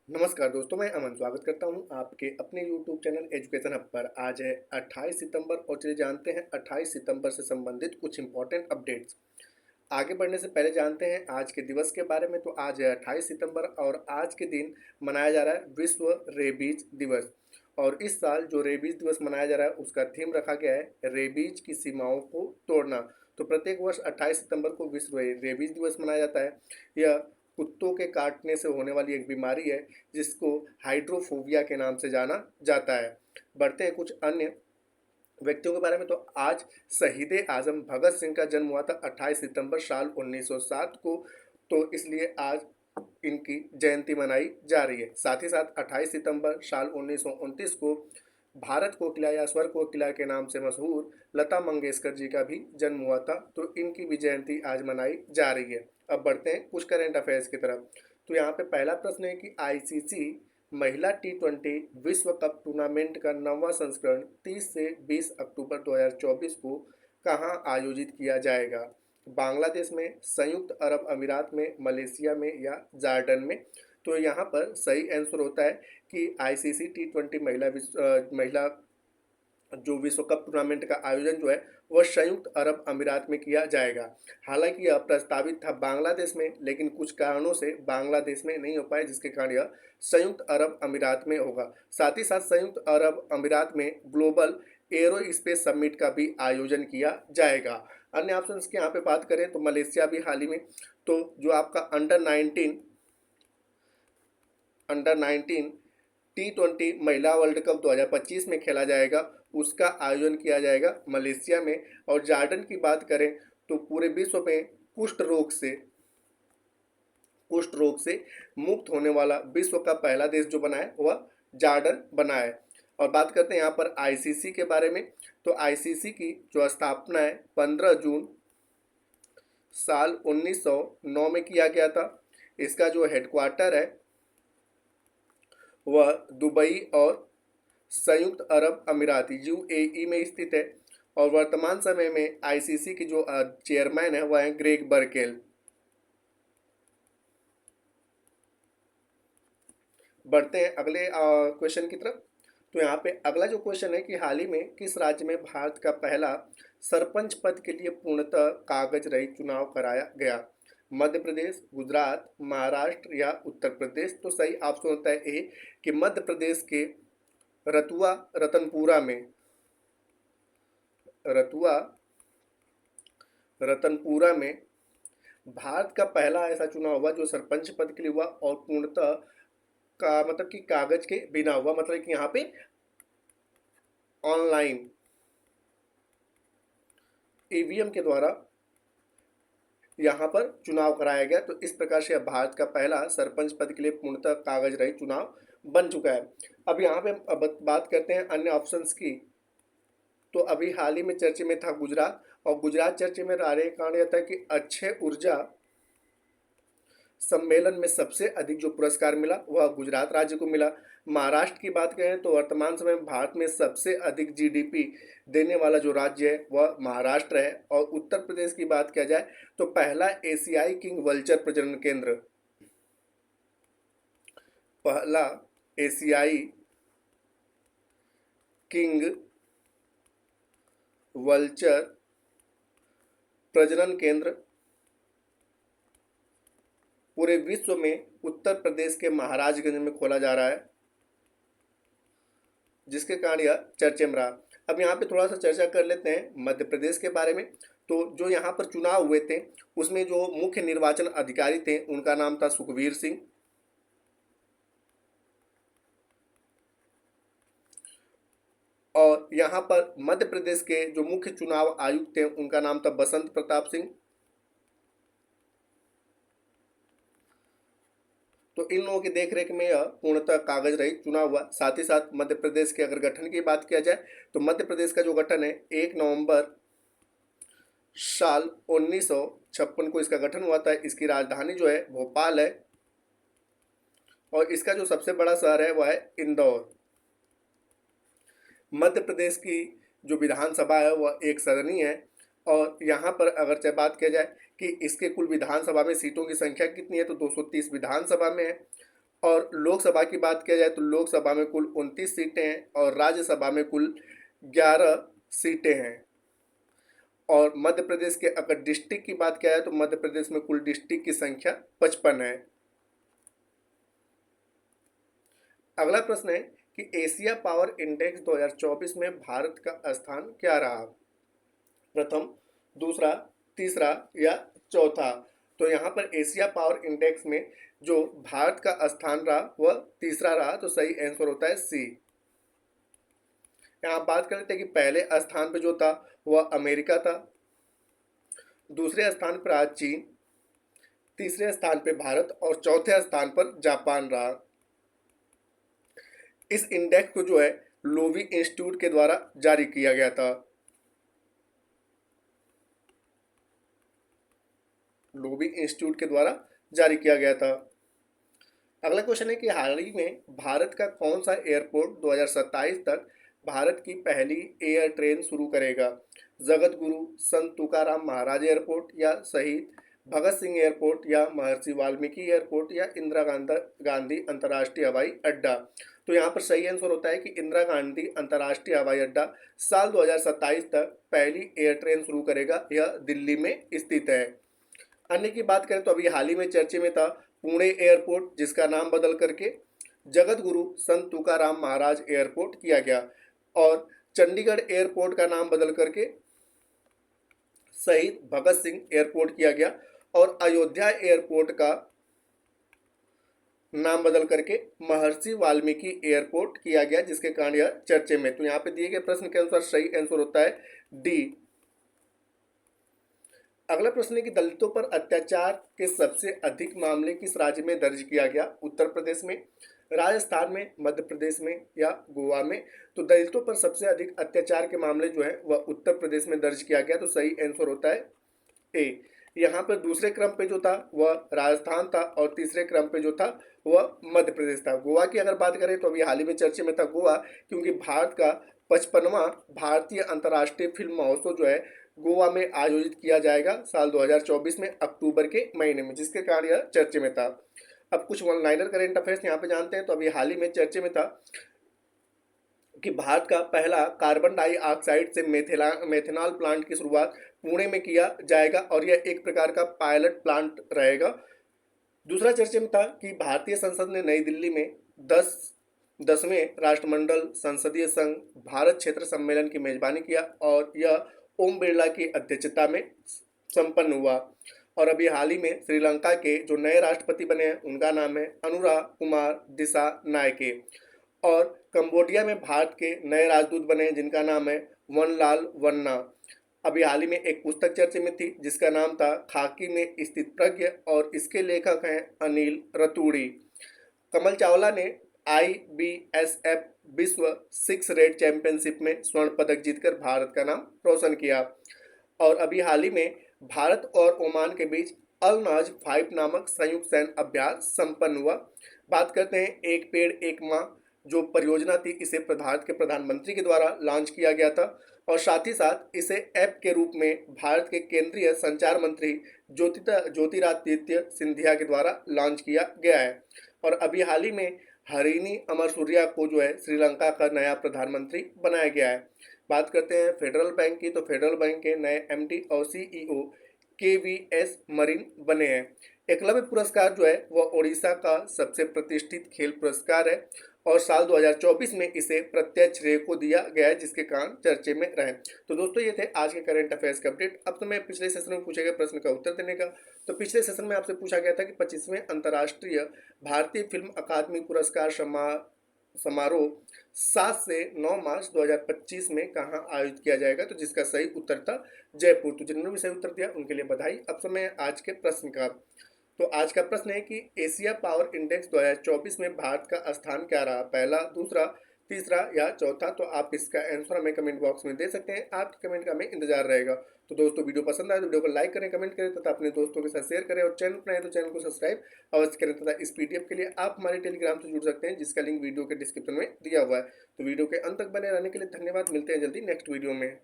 नमस्कार दोस्तों, मैं अमन स्वागत करता हूं आपके अपने YouTube चैनल एजुकेशन हब पर। आज है 28 सितंबर और चलिए जानते हैं 28 सितंबर से संबंधित कुछ इंपॉर्टेंट अपडेट्स। आगे बढ़ने से पहले जानते हैं आज के दिवस के बारे में। तो आज है 28 सितंबर और आज के दिन मनाया जा रहा है विश्व रेबीज दिवस। और इस साल जो रेबीज दिवस मनाया जा रहा है उसका थीम रखा गया है रेबीज की सीमाओं को तोड़ना। तो प्रत्येक वर्ष 28 सितंबर को विश्व रेबीज दिवस मनाया जाता है। यह कुत्तों के काटने से होने वाली एक बीमारी है जिसको हाइड्रोफोबिया के नाम से जाना जाता है। बढ़ते हैं कुछ अन्य व्यक्तियों के बारे में। तो आज शहीद आजम भगत सिंह का जन्म हुआ था 28 सितंबर साल 1907 को। तो इसलिए आज इनकी जयंती मनाई जा रही है। साथ ही साथ 28 सितंबर साल 1929 को भारत कोकिला या स्वर कोकिला के नाम से मशहूर लता मंगेशकर जी का भी जन्म हुआ था। तो इनकी भी जयंती आज मनाई जा रही है। अब बढ़ते हैं कुछ करंट अफेयर्स की तरफ। तो यहाँ पे पहला प्रश्न है कि आईसीसी महिला टी20 विश्व कप टूर्नामेंट का 9वां संस्करण 30 से 20 अक्टूबर 2024 को कहाँ आयोजित किया जाएगा? बांग्लादेश में, संयुक्त अरब अमीरात में, मलेशिया में या जॉर्डन में? तो यहाँ पर सही आंसर होता है कि आईसीसी टी20 महिला जो विश्व कप टूर्नामेंट का आयोजन जो है वह संयुक्त अरब अमीरात में किया जाएगा। हालांकि यह प्रस्तावित था बांग्लादेश में, लेकिन कुछ कारणों से बांग्लादेश में नहीं हो पाया, जिसके कारण यह संयुक्त अरब अमीरात में होगा। साथ ही साथ संयुक्त अरब अमीरात में ग्लोबल एरो स्पेस समिट का भी आयोजन किया जाएगा। अन्य ऑप्शन की यहाँ पे बात करें तो मलेशिया भी हाल ही में, तो जो आपका अंडर 19 टी20 महिला वर्ल्ड कप 2025 में खेला जाएगा, उसका आयोजन किया जाएगा मलेशिया में। और जॉर्डन की बात करें तो पूरे विश्व में कुष्ठ रोग से मुक्त होने वाला विश्व का पहला देश जो बना है वह जॉर्डन बना है। और बात करते हैं यहाँ पर आईसीसी के बारे में। तो आईसीसी की जो स्थापना है 15 जून साल 1909 में किया गया था। इसका जो हेडक्वार्टर है वह दुबई और संयुक्त अरब अमीरात यूएई में स्थित है। और वर्तमान समय में आईसीसी की जो चेयरमैन है वह है ग्रेग बर्केल। बढ़ते हैं अगले क्वेश्चन की तरफ। तो यहाँ पे अगला जो क्वेश्चन है कि हाल ही में किस राज्य में भारत का पहला सरपंच पद के लिए पूर्णतः कागज रहित चुनाव कराया गया? मध्य प्रदेश, गुजरात, महाराष्ट्र या उत्तर प्रदेश? तो सही ऑप्शन होता है ए कि मध्य प्रदेश के रतुआ रतनपुरा में रतुआ रतनपुरा में भारत का पहला ऐसा चुनाव हुआ जो सरपंच पद के लिए हुआ और पूर्णतः का मतलब कि कागज के बिना हुआ, मतलब कि यहाँ पे ऑनलाइन ईवीएम के द्वारा यहाँ पर चुनाव कराया गया। तो इस प्रकार से भारत का पहला सरपंच पद के लिए पूर्णतः कागज रहित चुनाव बन चुका है। अब यहाँ पे अब बात करते हैं अन्य ऑप्शंस की। तो अभी हाल ही में चर्चे में था गुजरात, और गुजरात चर्चे में रह रहे कारण यह था कि अक्षय ऊर्जा सम्मेलन में सबसे अधिक जो पुरस्कार मिला वह गुजरात राज्य को मिला। महाराष्ट्र की बात करें तो वर्तमान समय में भारत में सबसे अधिक जीडीपी देने वाला जो राज्य है वह महाराष्ट्र है। और उत्तर प्रदेश की बात किया जाए तो पहला एशियाई किंग वल्चर प्रजनन केंद्र पहला एशियाई किंग वल्चर प्रजनन केंद्र पूरे विश्व में उत्तर प्रदेश के महाराजगंज में खोला जा रहा है, जिसके कारण यह चर्चे में रहा। अब यहाँ पे थोड़ा सा चर्चा कर लेते हैं मध्य प्रदेश के बारे में। तो जो यहाँ पर चुनाव हुए थे उसमें जो मुख्य निर्वाचन अधिकारी थे उनका नाम था सुखवीर सिंह। और यहाँ पर मध्य प्रदेश के जो मुख्य चुनाव आयुक्त थे उनका नाम था बसंत प्रताप सिंह। तो इन लोगों की देखरेख में यह पूर्णतः कागज रहित चुनाव हुआ। साथ ही साथ मध्य प्रदेश के अगर गठन की बात किया जाए तो मध्य प्रदेश का जो गठन है 1 नवंबर साल 1956 को इसका गठन हुआ था। इसकी राजधानी जो है भोपाल है और इसका जो सबसे बड़ा शहर है वह है इंदौर। मध्य प्रदेश की जो विधानसभा है वह एक सदनीय है। और यहाँ पर अगर बात किया जाए कि इसके कुल विधानसभा में सीटों की संख्या कितनी है तो 230 विधानसभा में है। और लोकसभा की बात किया जाए तो लोकसभा में कुल 29 सीटें हैं और राज्यसभा में कुल 11 सीटें हैं। और मध्य प्रदेश के अगर डिस्ट्रिक्ट की बात किया जाए तो मध्य प्रदेश में कुल डिस्ट्रिक्ट की संख्या 55 है। अगला प्रश्न है कि एशिया पावर इंडेक्स 2024 में भारत का स्थान क्या रहा? प्रथम, दूसरा, तीसरा या चौथा? तो यहाँ पर एशिया पावर इंडेक्स में जो भारत का स्थान रहा वह तीसरा रहा, तो सही आंसर होता है सी। यहाँ बात करते हैं कि पहले स्थान पे जो था वह अमेरिका था, दूसरे स्थान पर रहा चीन, तीसरे स्थान पे भारत और चौथे स्थान पर जापान रहा। इस इंडेक्स को जो है लोवी इंस्टीट्यूट के द्वारा जारी किया गया था। लोवी इंस्टीट्यूट के द्वारा जारी किया गया था। अगला क्वेश्चन है कि हाल ही में भारत का कौन सा एयरपोर्ट 2027 तक भारत की पहली एयर ट्रेन शुरू करेगा? जगत गुरु संत तुकाराम महाराज एयरपोर्ट या शहीद भगत सिंह एयरपोर्ट या महर्षि वाल्मीकि एयरपोर्ट या इंदिरा गांधी अंतर्राष्ट्रीय हवाई अड्डा? तो यहाँ पर सही आंसर होता है कि इंदिरा गांधी अंतर्राष्ट्रीय हवाई अड्डा साल 2027 तक पहली एयर ट्रेन शुरू करेगा। यह दिल्ली में स्थित है। अन्य की बात करें तो अभी हाल ही में चर्चे में था पुणे एयरपोर्ट, जिसका नाम बदल करके जगत गुरु संत तुकाराम महाराज एयरपोर्ट किया गया, और चंडीगढ़ एयरपोर्ट का नाम बदल करके शहीद भगत सिंह एयरपोर्ट किया गया, और अयोध्या एयरपोर्ट का नाम बदल करके महर्षि वाल्मीकि एयरपोर्ट किया गया, जिसके कारण यह चर्चे में। तो यहाँ पे दिए गए प्रश्न के अनुसार सही आंसर होता है डी। अगला प्रश्न है कि दलितों पर अत्याचार के सबसे अधिक मामले किस राज्य में दर्ज किया गया? उत्तर प्रदेश में, राजस्थान में, मध्य प्रदेश में या गोवा में? तो दलितों पर सबसे अधिक अत्याचार के मामले जो है वह उत्तर प्रदेश में दर्ज किया गया, तो सही आंसर होता है ए। यहाँ पर दूसरे क्रम पे जो था वह राजस्थान था और तीसरे क्रम पे जो था वह मध्य प्रदेश था। गोवा की अगर बात करें तो अभी हाल ही में चर्चे में था गोवा, क्योंकि भारत का 55वां भारतीय अंतर्राष्ट्रीय फिल्म महोत्सव जो है गोवा में आयोजित किया जाएगा साल 2024 में अक्टूबर के महीने में, जिसके कारण यह चर्चे में था। अब कुछ वन लाइनर करेंट अफेयर्स यहाँ पे जानते हैं। तो अभी हाल ही में चर्चे में था कि भारत का पहला कार्बन डाइऑक्साइड से मेथेनॉल प्लांट की शुरुआत पुणे में किया जाएगा और यह एक प्रकार का पायलट प्लांट रहेगा। दूसरा चर्चे में था कि भारतीय संसद ने नई दिल्ली में 10वें राष्ट्रमंडल संसदीय संघ भारत क्षेत्र सम्मेलन की मेजबानी किया और यह ओम बिरला की अध्यक्षता में संपन्न हुआ। और अभी हाल ही में श्रीलंका के जो नए राष्ट्रपति बने हैं उनका नाम है अनुराग कुमार दिसानायके, और कंबोडिया में भारत के नए राजदूत बने हैं जिनका नाम है वनलाल वन्ना। अभी हाल ही में एक पुस्तक चर्चा में थी जिसका नाम था खाकी में स्थित प्रज्ञ, और इसके लेखक हैं अनिल रतूड़ी। कमल चावला ने IBSF विश्व 6 रेड चैंपियनशिप में स्वर्ण पदक जीतकर भारत का नाम रोशन किया। और अभी हाल ही में भारत और ओमान के बीच अल नाज 5 नामक संयुक्त सैन्य अभ्यास संपन्न हुआ। बात करते हैं एक पेड़ एक माह जो परियोजना थी, इसे भारत के प्रधानमंत्री के द्वारा लॉन्च किया गया था, और साथ ही साथ इसे ऐप के रूप में भारत के केंद्रीय संचार मंत्री ज्योतिरादित्य सिंधिया के द्वारा लॉन्च किया गया है। और अभी हाल ही में हरिनी अमरसूरिया को जो है श्रीलंका का नया प्रधानमंत्री बनाया गया है। बात करते हैं फेडरल बैंक की, तो फेडरल बैंक के नए MD और CEO KVS मरीन बने हैं। एकलव्य पुरस्कार जो है वह ओडिशा का सबसे प्रतिष्ठित खेल पुरस्कार है और साल 2024 में इसे प्रत्यक्ष रे को दिया गया है, जिसके कारण चर्चे में रहे। तो दोस्तों ये थे आज के करंट अफेयर्स के अपडेट। अब तो मैं पिछले सेशन में पूछे गए प्रश्न का उत्तर देने का। तो पिछले सेशन में आपसे पूछा गया था कि 25वें अंतर्राष्ट्रीय भारतीय फिल्म अकादमी पुरस्कार समारोह 7 से 9 मार्च 2025 में कहाँ आयोजित किया जाएगा? तो जिसका सही उत्तर था जयपुर। तो जिन्होंने भी सही उत्तर दिया उनके लिए बधाई। अब समय आज के प्रश्न का। तो आज का प्रश्न है कि एशिया पावर इंडेक्स 2024 में भारत का स्थान क्या रहा? पहला, दूसरा, तीसरा या चौथा? तो आप इसका आंसर हमें कमेंट बॉक्स में दे सकते हैं। आपके कमेंट का हमें इंतजार रहेगा। तो दोस्तों वीडियो पसंद आए तो वीडियो को लाइक करें, कमेंट करें तथा अपने दोस्तों के साथ शेयर करें, और चैनल पर आए तो चैनल को सब्सक्राइब अवश्य करें। तथा इस PDF के लिए आप हमारे टेलीग्राम से जुड़ सकते हैं, जिसका लिंक वीडियो के डिस्क्रिप्शन में दिया हुआ है। तो वीडियो के अंत तक बने रहने के लिए धन्यवाद। मिलते हैं जल्दी नेक्स्ट वीडियो में।